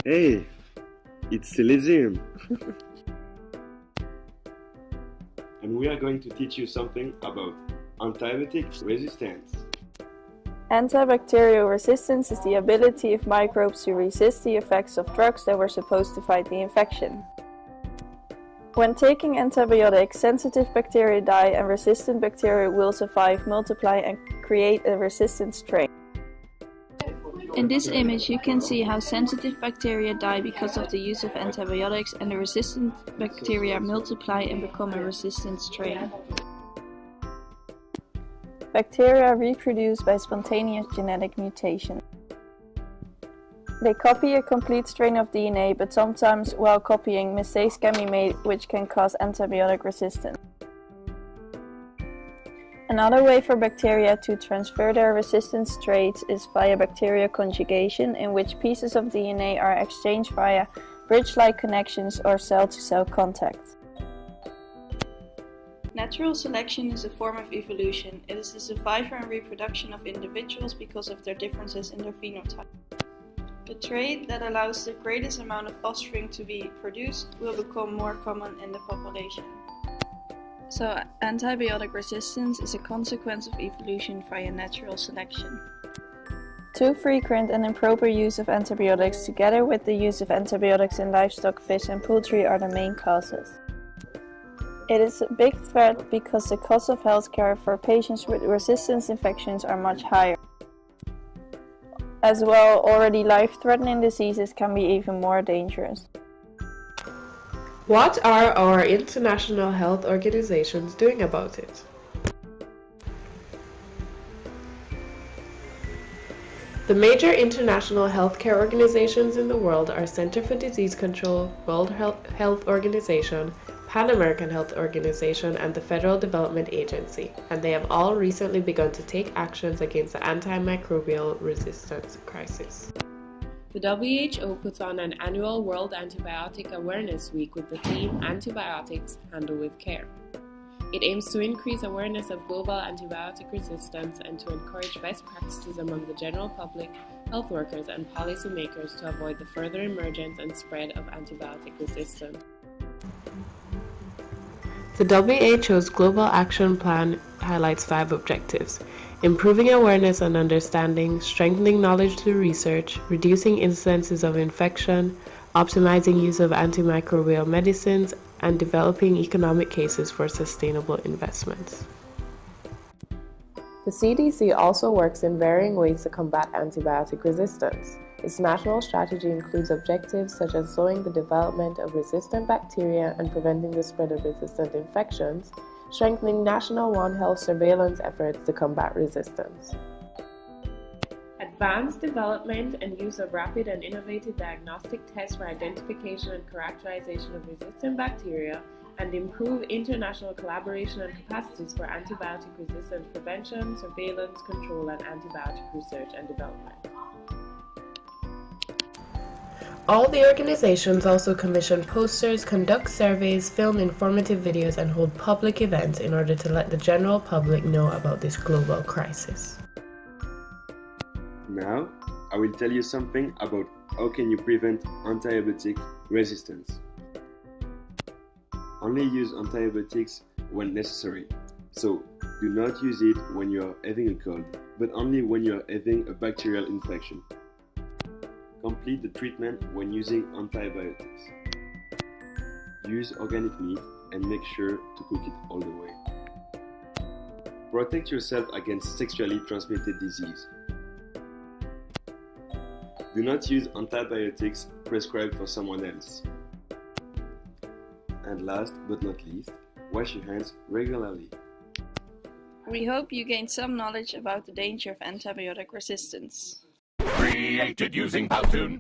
Hey, it's Elysium. And we are going to teach you something about antibiotic resistance. Antibacterial resistance is the ability of microbes to resist the effects of drugs that were supposed to fight the infection. When taking antibiotics, sensitive bacteria die and resistant bacteria will survive, multiply and create a resistant strain. In this image you can see how sensitive bacteria die because of the use of antibiotics and the resistant bacteria multiply and become a resistant strain. Bacteria reproduce by spontaneous genetic mutation. They copy a complete strain of DNA, but sometimes while copying, mistakes can be made which can cause antibiotic resistance. Another way for bacteria to transfer their resistance traits is via bacterial conjugation, in which pieces of DNA are exchanged via bridge-like connections or cell-to-cell contact. Natural selection is a form of evolution. It is the survival and reproduction of individuals because of their differences in their phenotype. The trait that allows the greatest amount of offspring to be produced will become more common in the population. So, antibiotic resistance is a consequence of evolution via natural selection. Too frequent and improper use of antibiotics, together with the use of antibiotics in livestock, fish and poultry, are the main causes. It is a big threat because the costs of healthcare for patients with resistant infections are much higher. As well, already life-threatening diseases can be even more dangerous. What are our international health organizations doing about it? The major international healthcare organizations in the world are Center for Disease Control, World Health Organization, Pan American Health Organization, and the Federal Development Agency, and they have all recently begun to take actions against the antimicrobial resistance crisis. The WHO puts on an annual World Antibiotic Awareness Week with the theme Antibiotics Handle with Care. It aims to increase awareness of global antibiotic resistance and to encourage best practices among the general public, health workers, and policymakers to avoid the further emergence and spread of antibiotic resistance. The WHO's Global Action Plan highlights 5 objectives: improving awareness and understanding, strengthening knowledge through research, reducing incidences of infection, optimizing use of antimicrobial medicines, and developing economic cases for sustainable investments. The CDC also works in varying ways to combat antibiotic resistance. Its national strategy includes objectives such as slowing the development of resistant bacteria and preventing the spread of resistant infections, strengthening national One Health surveillance efforts to combat resistance. Advanced development and use of rapid and innovative diagnostic tests for identification and characterization of resistant bacteria, and improve international collaboration and capacities for antibiotic resistance prevention, surveillance, control, and antibiotic research and development. All the organizations also commission posters, conduct surveys, film informative videos, and hold public events in order to let the general public know about this global crisis. Now, I will tell you something about how can you prevent antibiotic resistance. Only use antibiotics when necessary. So, do not use it when you are having a cold, but only when you are having a bacterial infection. Complete the treatment when using antibiotics. Use organic meat and make sure to cook it all the way. Protect yourself against sexually transmitted disease. Do not use antibiotics prescribed for someone else. And last but not least, wash your hands regularly. We hope you gained some knowledge about the danger of antibiotic resistance. Created using Powtoon.